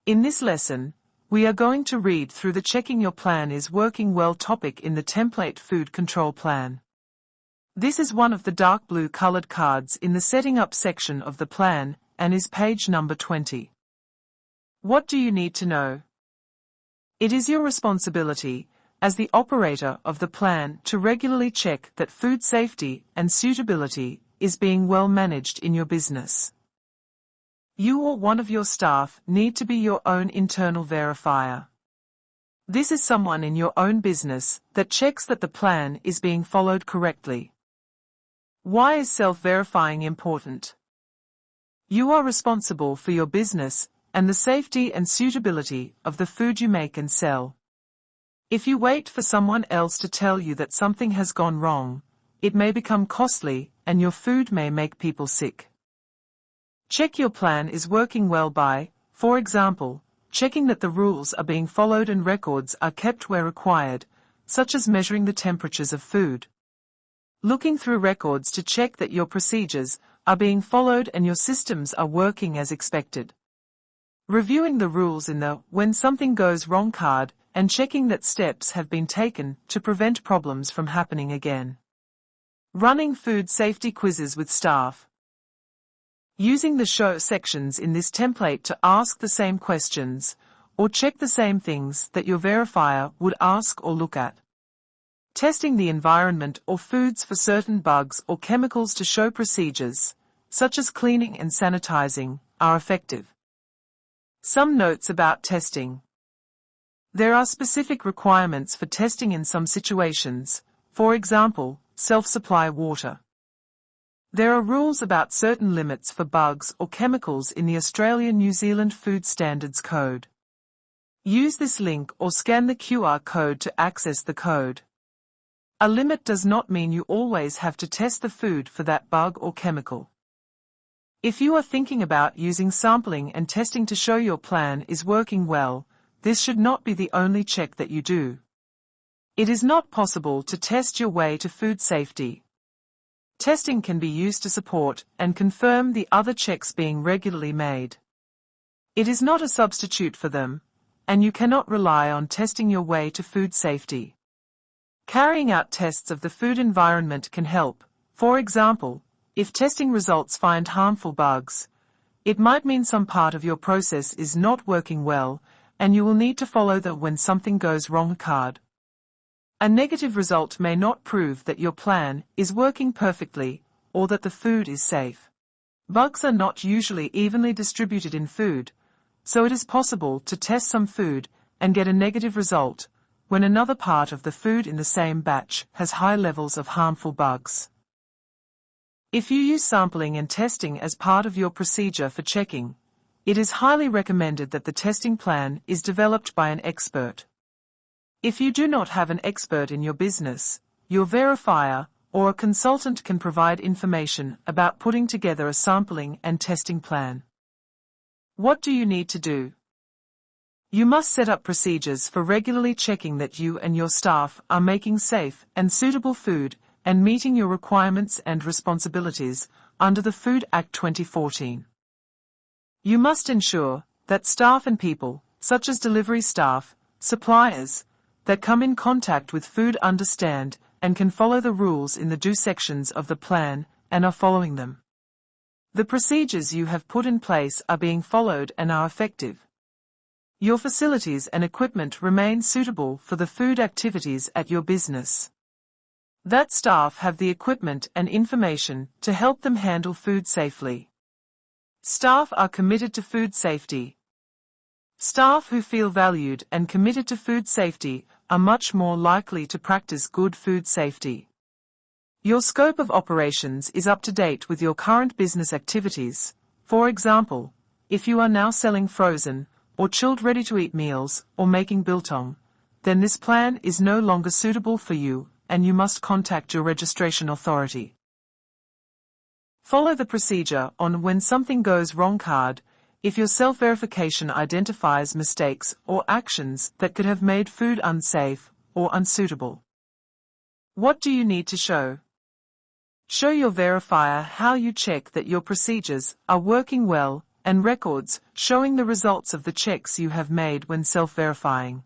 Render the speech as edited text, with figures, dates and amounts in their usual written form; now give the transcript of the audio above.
In this lesson, we are going to read through the Checking Your Plan is Working Well topic in the Template Food Control Plan. This is one of the dark blue colored cards in the Setting Up section of the plan and is page number 20. What do you need to know? It is your responsibility, as the operator of the plan, to regularly check that food safety and suitability is being well managed in your business. You or one of your staff need to be your own internal verifier. This is someone in your own business that checks that the plan is being followed correctly. Why is self-verifying important? You are responsible for your business and the safety and suitability of the food you make and sell. If you wait for someone else to tell you that something has gone wrong, it may become costly and your food may make people sick. Check your plan is working well by, for example, checking that the rules are being followed and records are kept where required, such as measuring the temperatures of food. Looking through records to check that your procedures are being followed and your systems are working as expected. Reviewing the rules in the "when something goes wrong" card and checking that steps have been taken to prevent problems from happening again. Running food safety quizzes with staff. Using the show sections in this template to ask the same questions or check the same things that your verifier would ask or look at. Testing the environment or foods for certain bugs or chemicals to show procedures, such as cleaning and sanitizing, are effective. Some notes about testing. There are specific requirements for testing in some situations, for example, self-supply water. There are rules about certain limits for bugs or chemicals in the Australia-New Zealand Food Standards Code. Use this link or scan the QR code to access the code. A limit does not mean you always have to test the food for that bug or chemical. If you are thinking about using sampling and testing to show your plan is working well, this should not be the only check that you do. It is not possible to test your way to food safety. Testing can be used to support and confirm the other checks being regularly made. It is not a substitute for them, and you cannot rely on testing your way to food safety. Carrying out tests of the food environment can help. For example, if testing results find harmful bugs, it might mean some part of your process is not working well, and you will need to follow the "when something goes wrong" card. A negative result may not prove that your plan is working perfectly, or that the food is safe. Bugs are not usually evenly distributed in food, so it is possible to test some food and get a negative result when another part of the food in the same batch has high levels of harmful bugs. If you use sampling and testing as part of your procedure for checking, it is highly recommended that the testing plan is developed by an expert. If you do not have an expert in your business, your verifier or a consultant can provide information about putting together a sampling and testing plan. What do you need to do? You must set up procedures for regularly checking that you and your staff are making safe and suitable food and meeting your requirements and responsibilities under the Food Act 2014. You must ensure that staff and people, such as delivery staff, suppliers, that come in contact with food understand and can follow the rules in the do sections of the plan and are following them. The procedures you have put in place are being followed and are effective. Your facilities and equipment remain suitable for the food activities at your business. That staff have the equipment and information to help them handle food safely. Staff are committed to food safety. Staff who feel valued and committed to food safety are much more likely to practice good food safety. Your scope of operations is up to date with your current business activities. For example, if you are now selling frozen or chilled ready-to-eat meals or making biltong, then this plan is no longer suitable for you and you must contact your registration authority. Follow the procedure on "when something goes wrong" card if your self-verification identifies mistakes or actions that could have made food unsafe or unsuitable. What do you need to show? Show your verifier how you check that your procedures are working well and records showing the results of the checks you have made when self-verifying.